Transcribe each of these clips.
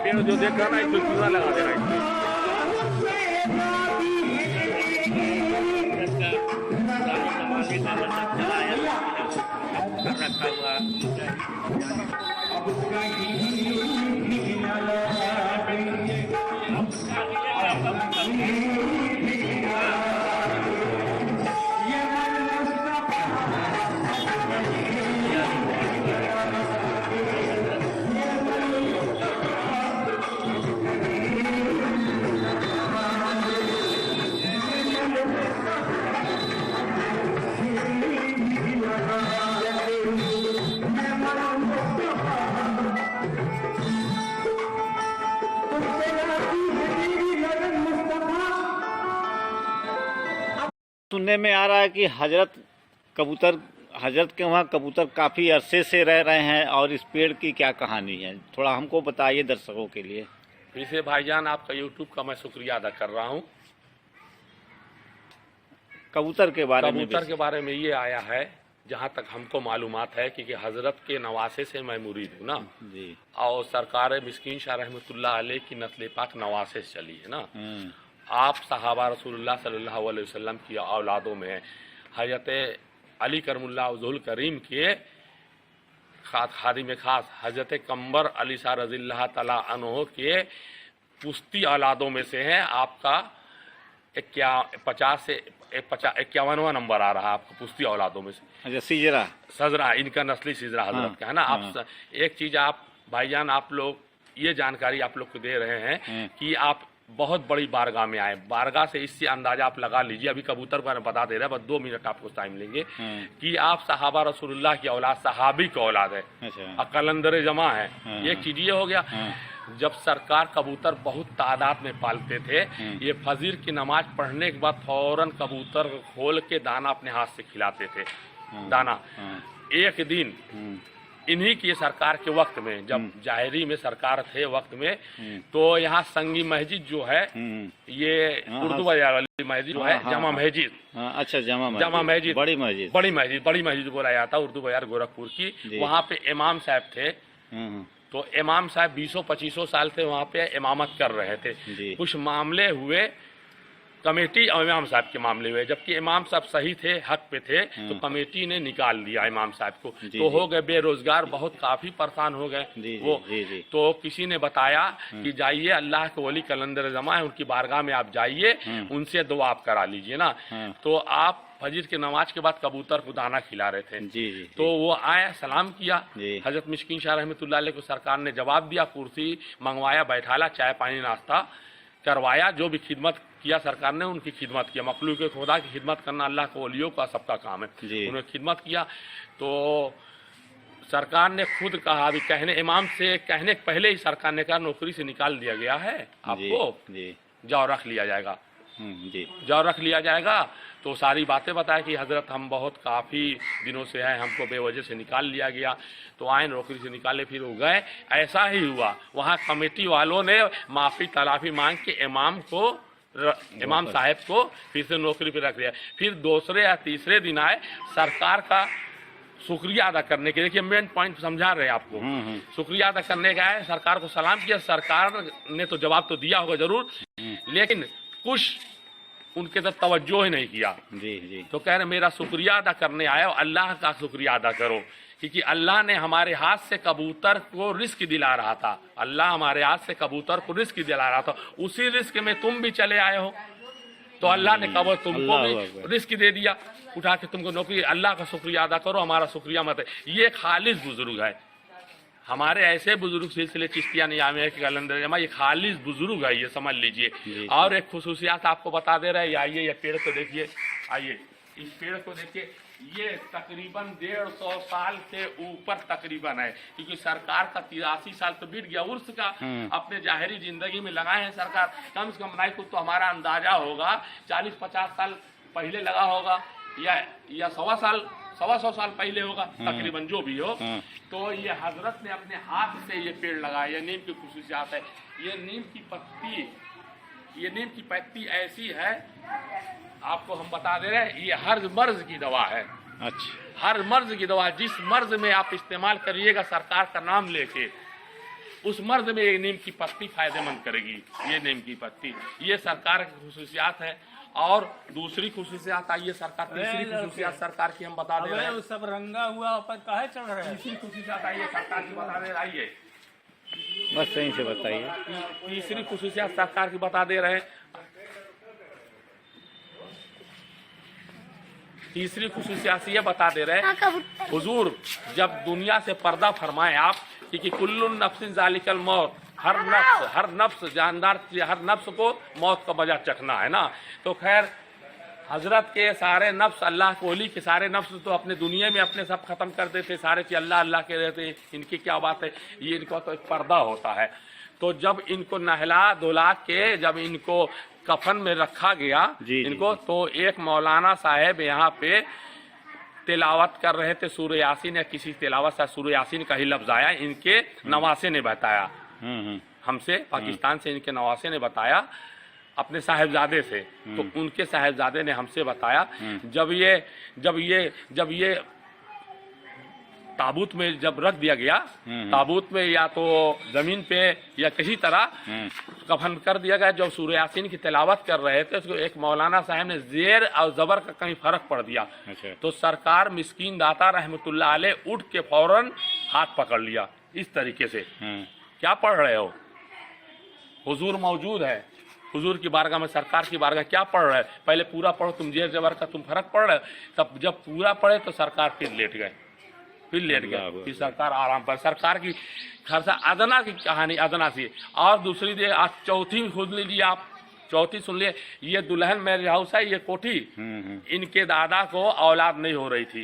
पेड़ जो देख रहा ना इसको चूना लगा दे रहा सुनने में आ रहा है कि हजरत के वहाँ कबूतर काफ़ी अरसे से रह रहे हैं, और इस पेड़ की क्या कहानी है, थोड़ा हमको बताइए दर्शकों के लिए। फिर भाईजान आपका यूट्यूब का मैं शुक्रिया अदा कर रहा हूँ। कबूतर के बारे में ये आया है, जहाँ तक हमको मालूमात है कि हजरत के नवासे से मैं मुरीद हूँ ना जी, और सरकार मिस्कीन शाह रहमतुल्लाह अलैह की नस्ल पाक नवासे से चली है ना। आप सहाबा रसूलुल्लाह सल्लल्लाहु अलैहि वसल्लम की औलादों में हजरत अली करमुल्लाह उज़ुल करीम के खादिम खास हजरत कंबर अली शाह रज़ियल्लाहु तआला अन्हु के पुश्ती औलादों में से हैं। आपका 51वां नंबर आ रहा है आपका पुश्ती औलादों में से। अच्छा, सजरा इनका नस्ली सिजरा हजरत का है ना। आप एक चीज आप भाईजान आप लोग ये जानकारी आप लोग को दे रहे हैं कि आप बहुत बड़ी बारगाह में आए। बारगाह से इससे अंदाजा आप लगा लीजिए, अभी कबूतर को बता दे रहे हैं, बस 2 मिनट आपको टाइम लेंगे कि आप सहाबा रसूलुल्लाह की औलाद, सहाबी की औलाद है, कलंदर जमा है। एक चीज ये हो गया, जब सरकार कबूतर बहुत तादाद में पालते थे, ये फजीर की नमाज पढ़ने के बाद फौरन कबूतर खोल के दाना अपने हाथ से खिलाते थे। दाना एक दिन इन्हीं की सरकार के वक्त में, जब जाहिरी में सरकार थे वक्त में, तो यहाँ संगी मस्जिद जो है, ये उर्दू वाली मस्जिद जो है जमा मस्जिद। अच्छा, जमा मस्जिद बड़ी मस्जिद बोला जाता उर्दू बाजार गोरखपुर की। वहाँ पे इमाम साहब थे, तो इमाम साहब 20-25 साल से वहाँ पे इमामत कर रहे थे। कुछ मामले हुए कमेटी और इमाम साहब के मामले हुए, जबकि इमाम साहब सही थे, हक पे थे, तो कमेटी ने निकाल दिया इमाम साहब को। तो हो गए बेरोजगार, बहुत काफी परेशान हो गए वो। तो किसी ने बताया कि जाइए अल्लाह के वली कलंदर जमा है, उनकी बारगाह में आप जाइए, उनसे दुआ आप करा लीजिए ना। तो आप फजर की नमाज के बाद कबूतर को दाना खिला रहे थे। तो वो आए, सलाम किया, हजरत मिस्कीन शाह रहमतुल्लाह अलैह को सरकार ने जवाब दिया, कुर्सी मंगवाया, बैठाला, चाय पानी नाश्ता करवाया, जो भी खिदमत किया सरकार ने उनकी खिदमत किया। मखलूक खुदा की खिदमत करना अल्लाह के वलियों का सबका काम है, उन्होंने खिदमत किया। तो सरकार ने खुद कहा, अभी इमाम से कहने के पहले ही सरकार ने कहा नौकरी से निकाल दिया गया है आपको, जाओ रख लिया जाएगा, जाओ रख लिया जाएगा। तो सारी बातें बताया कि हजरत हम बहुत काफ़ी दिनों से हैं, हमको बेवजह से निकाल लिया गया। तो आए नौकरी से निकाले, फिर वो गए। ऐसा ही हुआ, वहाँ कमेटी वालों ने माफ़ी तलाफी मांग के इमाम साहब को फिर से नौकरी पे रख दिया। फिर दूसरे या तीसरे दिन आए, सरकार का शुक्रिया अदा करने के लिए, देखिए मेन पॉइंट समझा रहे हैं आपको, शुक्रिया अदा करने का है, सरकार को सलाम किया। सरकार ने तो जवाब तो दिया होगा जरूर, लेकिन कुछ उनके तरफ तवज्जो ही नहीं किया। तो कह रहे मेरा शुक्रिया अदा करने आए, अल्लाह का शुक्रिया अदा करो, क्योंकि अल्लाह ने हमारे हाथ से कबूतर को रिस्क दिला रहा था। अल्लाह हमारे हाथ से कबूतर को रिस्क दिला रहा था, उसी रिस्क में तुम भी चले आए हो, तो अल्लाह ने कब तुमको भी रिस्क दे दिया, उठा के तुमको नौकरी। अल्लाह का शुक्रिया अदा करो, हमारा शुक्रिया मत है। ये खालिस बुजुर्ग है, हमारे ऐसे बुजुर्ग सिलसिले चिश्तिया निजाम है कि कलंदर जमा, ये खालिस बुजुर्ग है, ये समझ लीजिए। और एक खुसूसियात आपको बता दे रहे हैं, आइए ये पेड़ को देखिए, आइए इस पेड़ को देखिए, ये तकरीबन 150 साल से ऊपर तकरीबन है, क्योंकि सरकार का 83 साल तो बीत गया उर्स का, अपने जाहिरी जिंदगी में लगाए हैं सरकार। कम से कम नहीं कुछ तो हमारा अंदाजा होगा 40-50 साल पहले लगा होगा, या 100 साल पहले होगा तकरीबन, जो भी हो। तो ये हजरत ने अपने हाथ से ये पेड़ लगाया। ये नीम की खुसूसियात है। ये नीम की पत्ती ऐसी है, आपको हम बता दे रहे हैं, ये हर मर्ज की दवा है। अच्छा, हर मर्ज की दवा, जिस मर्ज में आप इस्तेमाल करिएगा सरकार का नाम लेके, उस मर्ज में ये नीम की पत्ती फायदेमंद करेगी। ये नीम की पत्ती, ये सरकार की खुसूसियात है। और दूसरी खुसूसियात आइए सरकार, तीसरी खुसूसियात सरकार की हम बता दे रहे हैं। सब रंगा हुआ पर काहे चढ़ रहे हैं? तीसरी खुसूसियात आइए सरकार की बता दे, आइए बस सही से बताइए। तीसरी खुसूसियात सरकार की बता दे रहे हैं। तीसरी खुसूसियात ये बता दे रहे हैं, हुजूर जब दुनिया से पर्दा फरमाए आप, क्योंकि कुल्लुन नफ्सिन ज़ालिकल मौत, हर नफ्स जानदार, हर नफ्स को मौत का मजा चखना है ना। तो खैर हजरत के सारे नफ्स, अल्लाह के वली के सारे नफ्स तो अपने दुनिया में अपने सब खत्म कर देते, सारे चीज अल्लाह अल्लाह के रहते। इनकी क्या बात है, ये इनका तो एक पर्दा होता है। तो जब इनको नहला धुला के जब इनको कफन में रखा गया इनको, तो एक मौलाना साहब यहाँ पे तिलावत कर रहे थे सूरह यासीन, या किसी तिलावत से सूरह यासीन का ही लफ्ज आया, इनके नवासे ने बताया हमसे, पाकिस्तान से इनके नवासे ने बताया अपने साहिबजादे से। तो उनके साहिबजादे ने हमसे बताया, जब ये ताबूत में जब रख दिया गया, ताबूत में या तो जमीन पे या किसी तरह कफन कर दिया गया, जब सूरह यासीन की तिलावत कर रहे थे तो एक मौलाना साहब ने जेर और जबर का कहीं फर्क पड़ दिया। तो सरकार मिस्कीन दाता रहमतुल्लाह अलैह उठ के फौरन हाथ पकड़ लिया इस तरीके से, क्या पढ़ रहे हो, हुजूर मौजूद है, हुजूर की बारगाह में, सरकार की बारगाह, क्या पढ़ रहे, पहले पूरा पढ़ो, तुम जेर जबर का तुम फर्क पढ़ रहे। तब जब पूरा पढ़े तो सरकार फिर लेट गए, फिर सरकार आराम पर। सरकार की खर्चा अदना की कहानी, अदना सी। और दूसरी दे आज चौथी खुद लीजिए आप, चौथी सुन लिए, ये दुल्हन मैरिज हाउस है, ये कोठी, इनके दादा को औलाद नहीं हो रही थी,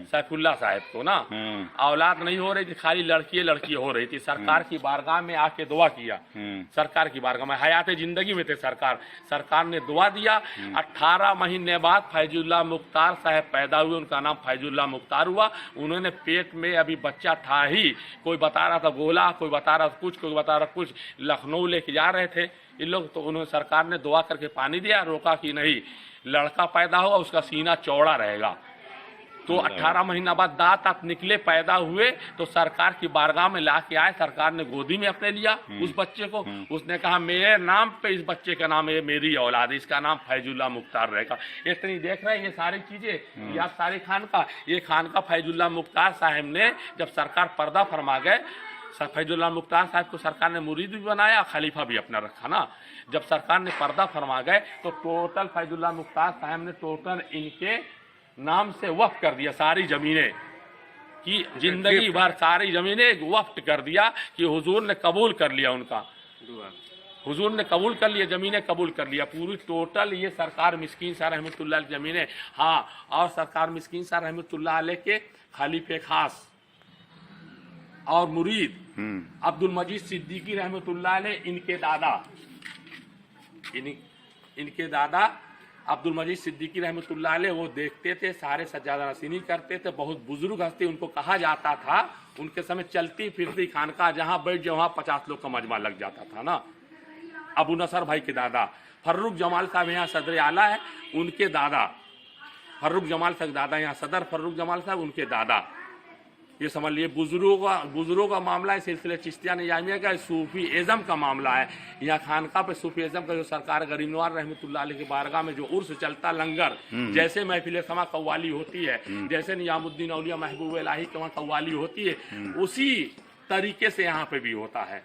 सैफुल्लाह साहब को ना औलाद नहीं हो रही थी, खाली लड़की हो रही थी। सरकार की बारगाह में आके दुआ किया, सरकार की बारगाह में हयात जिंदगी में थे सरकार ने दुआ दिया। 18 महीने बाद फैजुल्लाह मुख्तार साहब पैदा हुए, उनका नाम फैजुल्लाह मुख्तार हुआ। उन्होंने पेट में अभी बच्चा था ही, कोई बता रहा था गोला, कोई बता रहा था कुछ, कोई बता रहा कुछ, लखनऊ लेके जा रहे थे इन लोग। तो उन्होंने सरकार ने दुआ करके पानी दिया, रोका कि नहीं लड़का पैदा होगा, उसका सीना चौड़ा रहेगा। तो 18 महीना बाद दांत निकले, पैदा हुए, तो सरकार की बारगाह में ला के आए, सरकार ने गोदी में अपने लिया उस बच्चे को। उसने कहा मेरे नाम पे इस बच्चे का नाम है, मेरी औलाद, इसका नाम फैजुल्लाह मुख्तार रहेगा। इतनी देख रहे हैं ये सारी चीजें, या सारी खानका, ये खानका फैजुल्लाह मुख्तार साहब ने जब सरकार पर्दा फरमा गए, फैजुल्लाह मुख्तार साहब को सरकार ने मुरीद भी बनाया, खलीफा भी अपना रखा ना। जब सरकार ने पर्दा फरमा गए तो टोटल फैजुल्लाह मुख्तार साहब ने टोटल इनके नाम से वक्फ कर दिया, सारी जमीनें की जिंदगी भर सारी जमीनें वक्फ कर दिया कि हुजूर ने कबूल कर लिया, उनका हुजूर ने कबूल कर लिया, जमीनें कबूल कर लिया पूरी टोटल। ये सरकार मिस्कीन शाह रहमतुल्लाह अलैह जमीनें। हाँ, और सरकार मिस्कीन शाह रहमतुल्लाह अलैह के खलीफे खास और मुरीद अब्दुल मजीद सिद्दीकी रहमतुल्लाह अलैह, इनके दादा अब्दुल मजीद सिद्दीकी रहमतुल्लाह अलैह, वो देखते थे, सारे सज्जादा नशीनी करते थे, बहुत बुजुर्ग हस्ती, उनको कहा जाता था, उनके समय चलती फिरती खानका, जहाँ बैठ जाओ वहाँ 50 लोग का मजमा लग जाता था ना। अबू नसर भाई के दादा फर्रुख जमाल साहब यहाँ सदर आला है, उनके दादा फर्रुख जमाल साहब दादा, यहाँ सदर फर्रुख जमाल साहब, उनके दादा। ये समझ लिए बुजुर्गों का मामला है, सिलसिले चिश्तिया निजामिया का, सूफी एज़म का मामला है। यहाँ खानका पे सूफी एज़म का जो सरकार गरीब नवाज रहमतुल्लाह अलैह की बारगाह में जो उर्स चलता, लंगर, जैसे महफिल समा कव्वाली होती है, जैसे नियामुद्दीन औलिया महबूब इलाही के वहाँ कव्वाली होती है, उसी तरीके से यहाँ पे भी होता है।